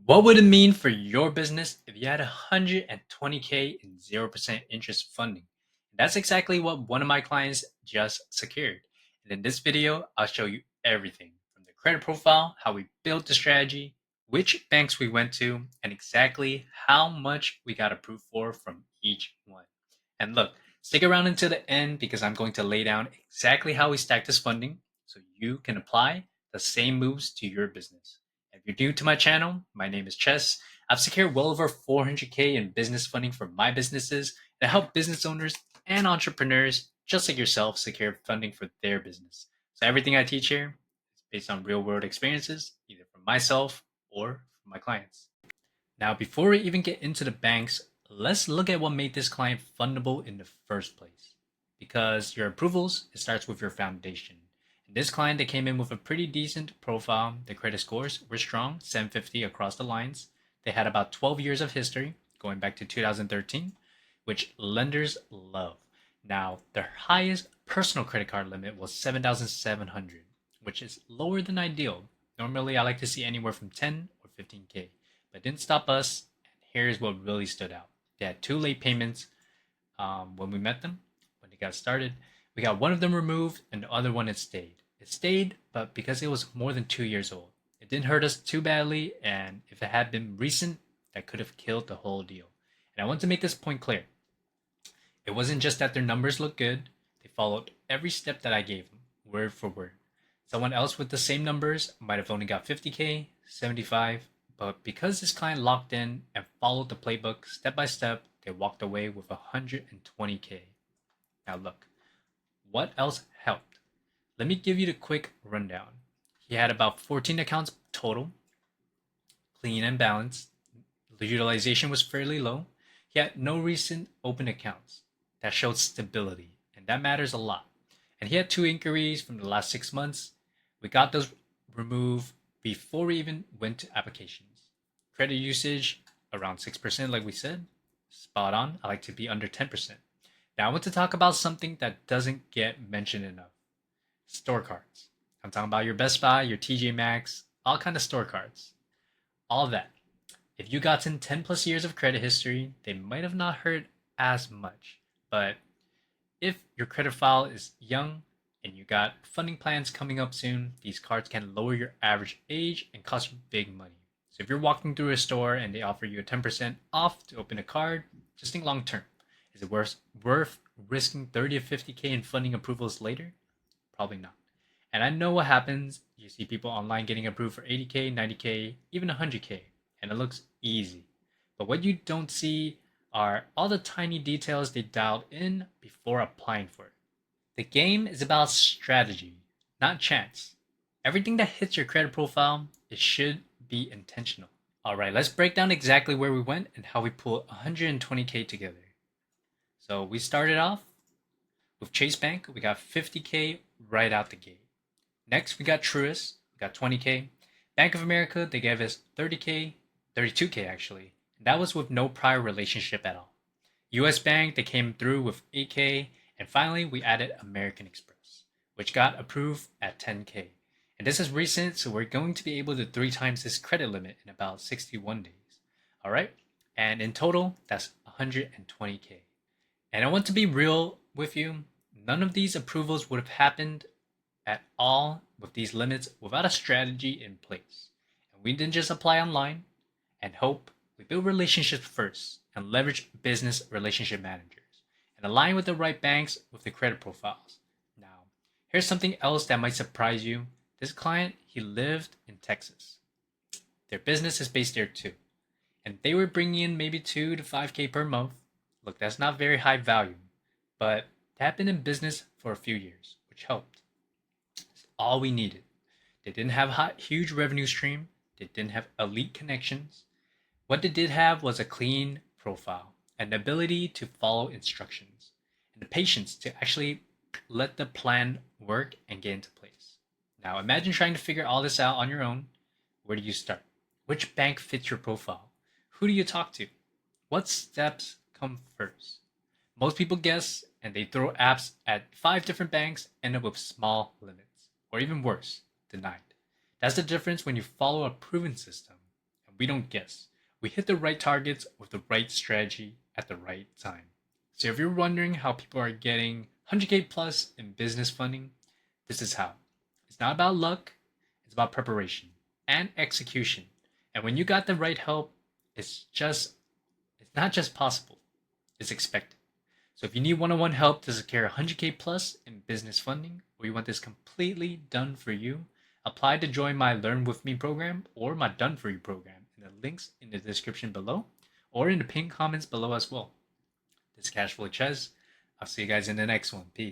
What would it mean for your business if you had 120K in 0% interest funding? That's exactly what one of my clients just secured. And in this video, I'll show you everything from the credit profile, how we built the strategy, which banks we went to, and exactly how much we got approved for from each one. And look, stick around until the end because I'm going to lay down exactly how we stack this funding so you can apply the same moves to your business. If you're new to my channel, my name is Chess. I've secured well over 400K in business funding for my businesses and I help business owners and entrepreneurs just like yourself secure funding for their business. So everything I teach here is based on real world experiences, either from myself or from my clients. Now, before we even get into the banks, let's look at what made this client fundable in the first place. Because your approvals, it starts with your foundation. And this client, they came in with a pretty decent profile. The credit scores were strong, 750 across the lines. They had about 12 years of history, going back to 2013, which lenders love. Now, their highest personal credit card limit was 7,700, which is lower than ideal. Normally, I like to see anywhere from 10 or 15K, but it didn't stop us. And here's what really stood out: they had two late payments when we met them, when they got started. We got one of them removed, and the other one it stayed. It stayed, but because it was more than 2 years old, it didn't hurt us too badly. And if it had been recent, that could have killed the whole deal. And I want to make this point clear: it wasn't just that their numbers looked good; they followed every step that I gave them, word for word. Someone else with the same numbers might have only got 50K, 75, but because this client locked in and followed the playbook step by step, they walked away with 120K. Now, look, what else helped? Let me give you the quick rundown. He had about 14 accounts total, clean and balanced. The utilization was fairly low. He had no recent open accounts. That showed stability, and that matters a lot. And he had two inquiries from the last 6 months. We got those removed before we even went to applications. Credit usage around 6%, like we said. Spot on. I like to be under 10%. Now I want to talk about something that doesn't get mentioned enough: store cards. I'm talking about your Best Buy, your TJ Maxx, all kind of store cards. All that. If you gotten 10 plus years of credit history, they might have not hurt as much. But if your credit file is young and you got funding plans coming up soon, these cards can lower your average age and cost you big money. So if you're walking through a store and they offer you a 10% off to open a card, just think long term. Is it worth risking 30 to 50K in funding approvals later? Probably not. And I know what happens. You see people online getting approved for 80K, 90K, even 100K, and it looks easy. But what you don't see are all the tiny details they dialed in before applying for it. The game is about strategy, not chance. Everything that hits your credit profile, it should be intentional. All right, let's break down exactly where we went and how we pulled 120K together. So we started off with Chase Bank. We got 50K right out the gate. Next, we got Truist. We got 20K. Bank of America, they gave us 30K, 32K actually. And that was with no prior relationship at all. US Bank, they came through with 8K. And finally, we added American Express, which got approved at 10K. And this is recent, so we're going to be able to 3 times this credit limit in about 61 days. All right? And in total, that's 120K. And I want to be real with you. None of these approvals would have happened at all with these limits without a strategy in place. And we didn't just apply online and hope. We build relationships first and leverage business relationship managers and align with the right banks with the credit profiles. Now, here's something else that might surprise you. This client, he lived in Texas. Their business is based there too. And they were bringing in maybe 2 to 5K per month. Look, that's not very high value, but they had been in business for a few years, which helped. It's all we needed. They didn't have a huge revenue stream. They didn't have elite connections. What they did have was a clean profile, and the ability to follow instructions, and the patience to actually let the plan work and get into place. Now, imagine trying to figure all this out on your own. Where do you start? Which bank fits your profile? Who do you talk to? What steps come first? Most people guess and they throw apps at 5 different banks, end up with small limits, or even worse, denied. That's the difference when you follow a proven system And we don't guess. We hit the right targets with the right strategy at the right time. So if you're wondering how people are getting 100K plus in business funding, this is how. It's not about luck, it's about preparation and execution. And when you got the right help, it's not just possible, it's expected. So if you need one-on-one help to secure 100K plus in business funding, or you want this completely done for you, apply to join my Learn With Me program or my Done For You program in the links in the description below or in the pinned comments below as well. This is Cashflow Ches. I'll see you guys in the next one. Peace.